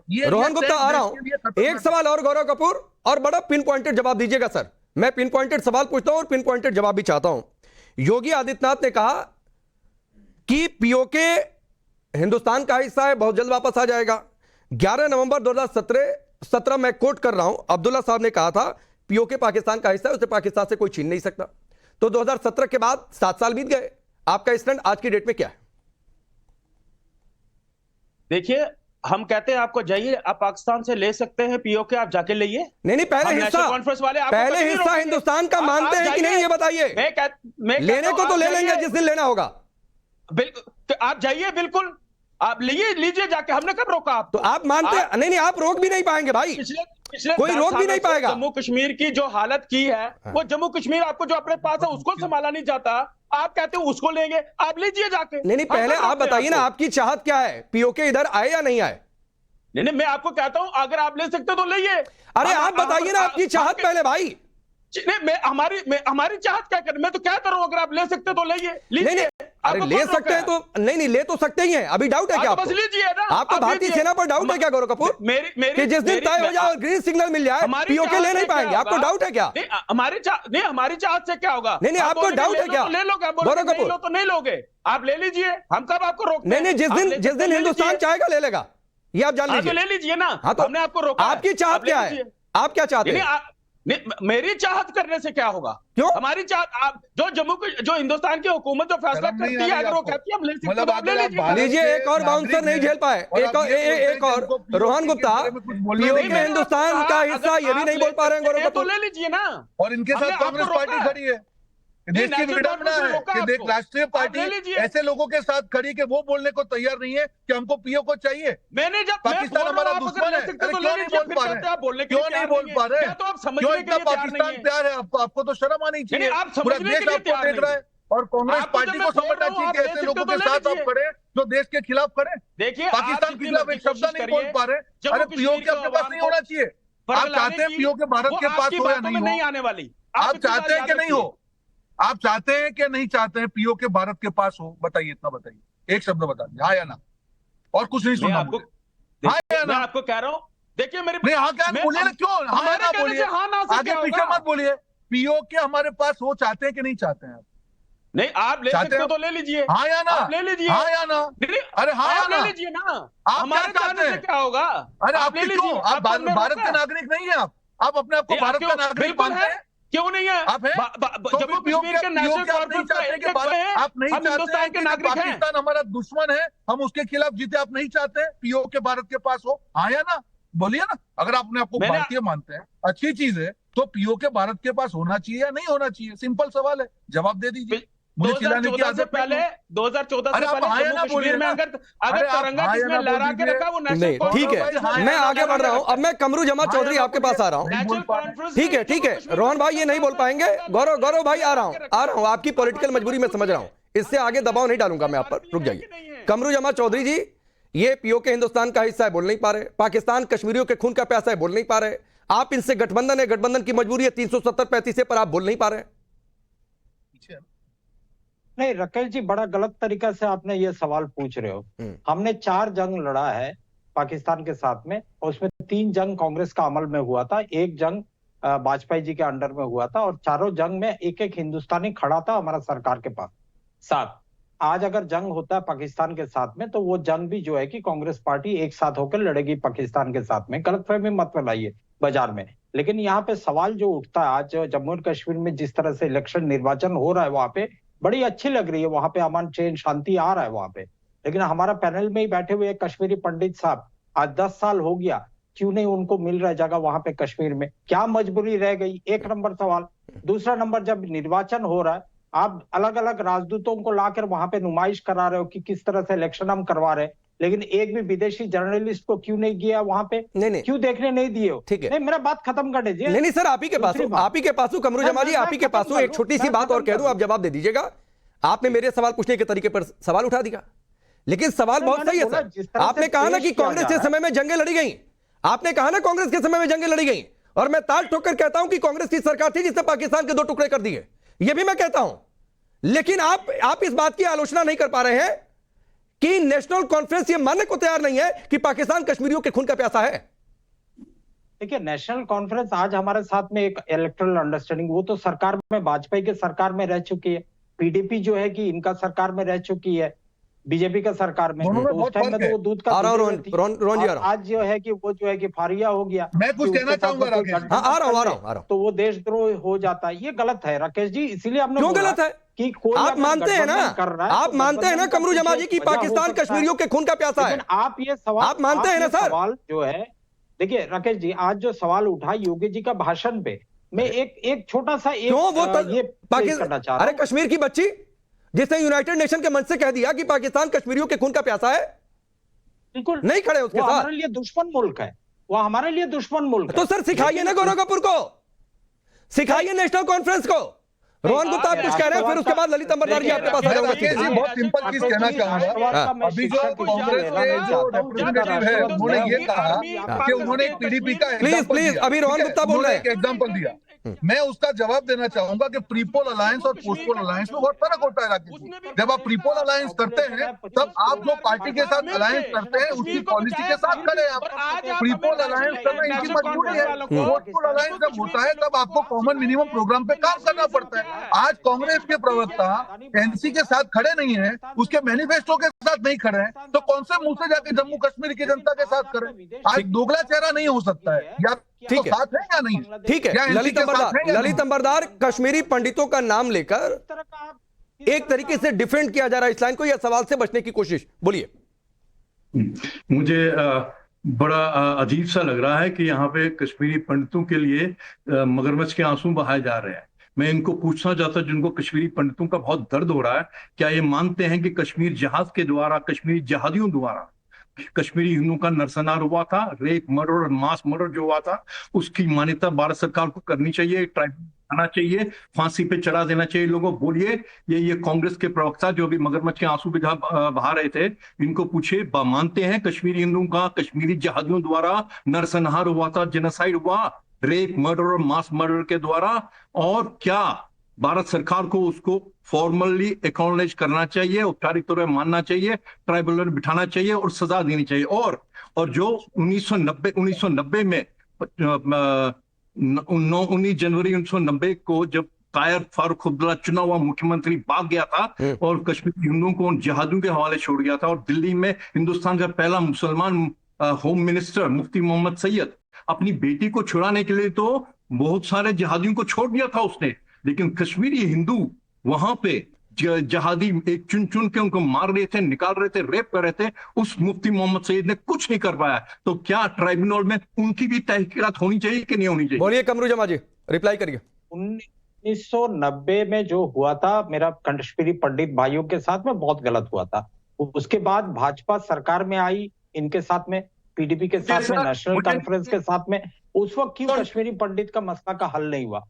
रोहन गुप्ता आ रहा हूं, एक सवाल और गौरव कपूर, और बड़ा पिन पॉइंटेड जवाब दीजिएगा सर। मैं पिन पॉइंटेड सवाल पूछता हूं और पिन पॉइंटेड जवाब भी चाहता हूं। योगी आदित्यनाथ ने कहा कि पीओके हिंदुस्तान का हिस्सा है, बहुत जल्द वापस आ जाएगा। 11 नवंबर 2017 मैं कोट कर रहा हूं, अब्दुल्ला साहब ने कहा था पीओके पाकिस्तान का हिस्सा है, उसे पाकिस्तान से कोई छीन नहीं सकता। तो 2017 के बाद 7 साल बीत गए, आपका स्टैंड आज की डेट में क्या है? देखिए, हम कहते हैं आपको जाइए, आप पाकिस्तान से ले सकते हैं पीओके, आप जाके लाइए। नहीं, पहले हिस्सा कॉन्फ्रेंस वाले पहले हिस्सा हिंदुस्तान का मानते हैं कि नहीं, ये बताइए। लेने को तो ले लेंगे जिस दिन लेना होगा। बिल्कुल, आप जाइए, बिल्कुल आप लीजिए जाके, हमने कब रोका आप? तो आप मानते हैं? नहीं, आप रोक भी नहीं पाएंगे भाई, पिछले कोई रोक भी नहीं पाएगा। जम्मू कश्मीर की जो हालत की है, वो जम्मू कश्मीर आपको जो अपने पास है उसको संभाला नहीं जाता, आप कहते हैं उसको लेंगे, आप लीजिए जाके। नहीं, पहले आप बताइए ना, आपकी चाहत क्या है, पीओके इधर आए या नहीं आए? नहीं, मैं आपको कहता हूं अगर आप ले सकते तो लइए। अरे आप बताइए ना आपकी चाहत पहले भाई। नहीं, हमारी चाहत क्या कर, मैं तो कहता रहा हूं अगर आप ले सकते तो लीजिए। अरे ले सकते हैं तो नहीं, ले तो सकते ही हैं, अभी डाउट है क्या आपको? लीजिए ना, आपको भारतीय सेना पर डाउट है क्या गौरव कपूर? कि जिस दिन तय हो जाए और ग्रीन सिग्नल मिल जाए पीओके ले नहीं पाएंगे, आपको डाउट है क्या? हमारी चाहत से क्या होगा? नहीं, आपको डाउट है क्या ले लोगे गौरव कपूर? तो नहीं लोगे, आप ले लीजिए, हम कब आपको रोकते हैं? नहीं, जिस दिन हिंदुस्तान चाहेगा ले लेगा, ये आप जान लीजिए। ले लीजिए ना, हमने आपको रोका। आपकी चाहत क्या है, आप क्या चाहते हैं? मेरी चाहत करने से क्या होगा? क्यों? हमारी चाहत, आप जो हिंदुस्तान की हुकूमत जो फैसला करती है, अगर वो कहती है हम ले सकते हैं, ले लीजिए। एक और बाउंसर नहीं झेल पाए, एक और रोहन गुप्ता, पीओके हिंदुस्तान का हिस्सा, ये भी नहीं बोल पा रहे हैं गौरव कपूर। तो ले लीजिए ना। और इनके साथ कांग्रेस पार्टी खड़ी है, देश की विडंबना है कि देख राष्ट्रीय पार्टी ऐसे लोगों के साथ खड़ी कि वो बोलने को तैयार नहीं है कि हमको पीओ को चाहिए। मैंने जब पाकिस्तान हमारा दुश्मन है, क्यों नहीं बोल पा रहे? क्यों नहीं बोल पा रहे? क्यों इतना पाकिस्तान प्यार है आपको? आपको तो शर्म आनी चाहिए, पूरा देश आपको देख रहा है। और कांग्रेस पार्टी को समझना चाहिए कि ऐसे लोगों के साथ आप खड़े जो देश के खिलाफ खड़े। देखिए, पाकिस्तान के खिलाफ एक शब्द नहीं बोल पा रहे। अरे पीओ के अपने पास नहीं होना चाहिए। आप चाहते हैं पीओ के भारत के पास हो या नहीं आने वाली? आप चाहते हैं कि नहीं हो? आप चाहते हैं कि नहीं चाहते हैं पीओ के भारत के पास हो? बताइए, इतना बताइए, एक शब्द बता दीजिए, हाँ या ना, और कुछ नहीं सुनना आपको। हाँ या ना? मैं आपको कह रहा हूं, देखिए मेरे नहीं, हाँ क्या बोलिए ना, क्यों हाँ ना बोलिए, आगे पीछे मत बोलिए। पीओ के हमारे पास हो चाहते हैं कि नहीं चाहते हैं आप? नहीं, आप ले सकते हो तो ले लीजिए। हाँ या ना? आप ले लीजिए। हाँ या ना? अरे हाँ या ना? ले लीजिए ना। आप क्या चाहते हैं? क्या होगा? अरे आप क्यों, आप भारत के नागरिक नहीं है? आप अपने आप को भारत का नागरिक मानते हैं? क्यों नहीं है? आप हैं? जम्मू कश्मीर के नेशनल कॉन्फ्रेंस का एक आप नहीं हम हिंदुस्तान के नागरिक हैं। पाकिस्तान हमारा दुश्मन है, हम उसके खिलाफ जीते, आप नहीं चाहते पीओ के भारत के पास हो? हाँ या ना? बोलिए ना। अगर आप अपने आपको भारतीय मानते हैं, अच्छी चीज है, तो पीओ के भारत के पास होना चाहिए या नहीं होना चाहिए? सिंपल सवाल है, जवाब दे दीजिए। 2014 से पहले 2014 से पहले जम्मू कश्मीर में अगर तिरंगा जिसमें लहरा के रखा वो नहीं, ठीक है, मैं आगे बढ़ रहा हूं। अब मैं कमरू जमात चौधरी आपके पास आ रहा हूं। ठीक है, रोहन भाई ये नहीं बोल पाएंगे। गौरव भाई आ रहा हूं, आपकी पॉलिटिकल मजबूरी में समझ रहा हूं, इससे आगे दबाव नहीं डालूंगा मैं आप पर, रुक जाइए। कमरू जमात चौधरी जी, ये पीओके हिंदुस्तान का हिस्सा है, बोल नहीं पा रहे। पाकिस्तान कश्मीरियों के खून का प्यासा है, बोल नहीं पा रहे। आप इनसे गठबंधन है, गठबंधन की मजबूरी है 370-35 पर आप बोल नहीं पा रहे। नहीं राकेश जी, बड़ा गलत तरीका से आपने ये सवाल पूछ रहे हो। हमने 4 जंग लड़ा है पाकिस्तान के साथ में, और उसमें 3 जंग कांग्रेस का अमल में हुआ था, 1 जंग वाजपेयी जी के अंडर में हुआ था, और चारों जंग में एक एक हिंदुस्तानी खड़ा था हमारा सरकार के पास साथ। आज अगर जंग होता है पाकिस्तान के साथ में, तो वो जंग भी जो है कि कांग्रेस पार्टी एक साथ होकर लड़ेगी पाकिस्तान के साथ में। गलतफहमी मत फैलाइए बाजार में। लेकिन यहाँ पे सवाल जो उठता है, आज जम्मू और कश्मीर में जिस तरह से इलेक्शन निर्वाचन हो रहा है, वहां पे बड़ी अच्छी लग रही है, वहां पे अमन चैन शांति आ रहा है वहां पे। लेकिन हमारा पैनल में ही बैठे हुए कश्मीरी पंडित साहब, आज 10 साल हो गया, क्यों नहीं उनको मिल रहा है जगह वहां पे कश्मीर में? क्या मजबूरी रह गई? 1 नंबर सवाल। दूसरा नंबर, जब निर्वाचन हो रहा है, आप अलग अलग राजदूतों को लाकर वहां पे नुमाइश करा रहे हो कि किस तरह से इलेक्शन हम करवा रहे हैं, लेकिन एक भी विदेशी जर्नलिस्ट को क्यों नहीं गया वहां पे? नहीं, क्यों देखने नहीं दिए हो? ठीक है, नहीं, मेरा बात खत्म कर दीजिए। नहीं सर, आप ही के पास हूं कमरू जमा जी, आप ही के पास हूं। एक छोटी सी बात और कह दूं, आप जवाब दे दीजिएगा। आपने मेरे सवाल पूछने के तरीके पर सवाल उठा दिया, लेकिन सवाल बहुत सही है सर। आपने कहा ना कि कांग्रेस के समय में जंगें लड़ी गई, आपने कहा ना कांग्रेस के समय में जंगें लड़ी गई, और मैं ताल ठोक कर कहता हूं कि कांग्रेस की सरकार थी जिसने पाकिस्तान के 2 टुकड़े कर दिए, यह भी मैं कहता हूं। लेकिन आप इस बात की आलोचना नहीं कर पा रहे हैं कि नेशनल कॉन्फ्रेंस ये मानने को तैयार नहीं है कि पाकिस्तान कश्मीरियों के खून का प्यासा है। देखिए, नेशनल कॉन्फ्रेंस आज हमारे साथ में एक इलेक्टोरल अंडरस्टैंडिंग, वो तो सरकार में, वाजपेयी के सरकार में रह चुकी है। पीडीपी जो है कि इनका सरकार में रह चुकी है, बीजेपी का सरकार में। तो उस टाइम में तो वो दूध का आज जो है कि वो जो है कि फारिया हो गया। मैं कुछ कहना चाहूंगा राकेश। आ रहा हूं। तो वो देशद्रोह हो जाता है, ये गलत है राकेश जी। इसीलिए हमने क्यों गलत है कि कोई आप मानते हैं ना, आप मानते हैं ना कमरू जमा जी की पाकिस्तान कश्मीरियों के खून का प्यासा है। आप ये सवाल, आप मानते हैं ना सर? सवाल जो है, देखिए राकेश जी, आज जो सवाल उठा योगी जी का भाषण पे, मैं एक छोटा सा ये करना चाह रहा हूं। अरे कश्मीर की बच्ची जिसने यूनाइटेड नेशन के मंच से कह दिया कि पाकिस्तान कश्मीरियों के खून का प्यासा है, बिल्कुल नहीं खड़े उसके साथ। हमारे लिए दुश्मन मुल्क है, वो हमारे लिए दुश्मन मुल्क है। तो सर सिखाइए ना गौरव कपूर को, सिखाइए नेशनल कॉन्फ्रेंस को। रोहन गुप्ता आप कुछ कह रहे हैं, फिर उसके बाद ललित अंबरदार जी आपके पास आ जाऊंगा। बहुत सिंपल चीज कहना चाहूंगा। अभी जो कांग्रेस के जो रिप्रेजेंटेटिव है उन्होंने ये कहा कि उन्होंने पीडीपी का प्लीज अभी रोहन गुप्ता बोल रहे हैं, एक एग्जांपल दिया। मैं उसका जवाब देना चाहूंगा कि प्रीपोल अलायंस और पोस्टपोल अलायंस में बहुत फर्क होता है राकेश जी। जब आप प्रीपोल अलायंस करते हैं तब आप जो पार्टी के साथ अलायंस करते हैं उसकी पॉलिसी के साथ खड़े हैं आप। प्रीपोल अलायंस करना इनकी मजबूरी है। पोस्टपोल अलायंस जब होता है तब आपको कॉमन मिनिमम प्रोग्राम पे काम करना पड़ता है। आज कांग्रेस के प्रवक्ता एनसी के साथ खड़े नहीं है, उसके मैनिफेस्टो के साथ नहीं खड़े हैं, तो कौन से मुंह से जाके जम्मू कश्मीर की जनता के साथ करें? आज दोगला चेहरा नहीं हो सकता है, या ठीक है, साथ है या नहीं? ठीक है। ललित अंबरदार कश्मीरी पंडितों का नाम लेकर एक तरीके से डिफेंड किया जा रहा है इस लाइन को, या सवाल से बचने की कोशिश? बोलिए। मुझे बड़ा अजीब सा लग रहा है कि यहाँ पे कश्मीरी पंडितों के लिए मगरमच्छ के आंसू बहाए जा रहे हैं। मैं इनको पूछना चाहता, जिनको कश्मीरी पंडितों का बहुत दर्द हो रहा है, क्या ये मानते हैं कि कश्मीर जहाज के द्वारा, कश्मीरी जहादियों द्वारा कश्मीरी हिंदुओं का नरसंहार हुआ था, रेप, मर्डर और मास मर्डर जो हुआ था, उसकी मान्यता भारत सरकार को करनी चाहिए, ट्राइब्यूनल आना चाहिए, फांसी पे चढ़ा देना चाहिए लोगों? बोलिए। ये कांग्रेस के प्रवक्ता जो अभी मगरमच्छ के आंसू बहा रहे थे, इनको पूछे, मानते हैं कश्मीरी हिंदुओं का कश्मीरी जहादियों द्वारा नरसंहार हुआ था, जेनोसाइड हुआ, रेप, मर्डर और मास मर्डर के द्वारा? और क्या भारत सरकार को उसको फॉर्मली एक्नॉलेज करना चाहिए, औपचारिक तौर पर मानना चाहिए, ट्राइब्यूनल बिठाना चाहिए और सजा देनी चाहिए? और जो 1990 में 19 जनवरी 1990 को जब कायर फारूक अब्दुल्ला चुना हुआ मुख्यमंत्री भाग गया था और कश्मीरी हिंदुओं को उन जिहादियों के हवाले छोड़ गया था, और दिल्ली में हिंदुस्तान का पहला मुसलमान होम मिनिस्टर मुफ्ती मोहम्मद सैयद अपनी बेटी को छुड़ाने के लिए तो बहुत सारे जिहादियों को छोड़ दिया था उसने, लेकिन कश्मीरी हिंदू वहां पे जहादी एक चुन चुन के उनको मार रहे थे, निकाल रहे थे, रेप कर रहे थे, उस मुफ्ती मोहम्मद सईद ने कुछ नहीं कर पाया। तो क्या ट्राइब्यूनल में उनकी भी तहकीकात होनी चाहिए कि नहीं होनी चाहिए? बोलिए कमरू जमा जी, रिप्लाई करिए। 1990 में जो हुआ था मेरा कश्मीरी पंडित भाइयों के साथ में, बहुत गलत हुआ था। उसके बाद भाजपा सरकार में आई, इनके साथ में, पीडीपी के साथ में, नेशनल कॉन्फ्रेंस के साथ में, उस वक्त क्यों कश्मीरी पंडित का मसला का हल नहीं हुआ?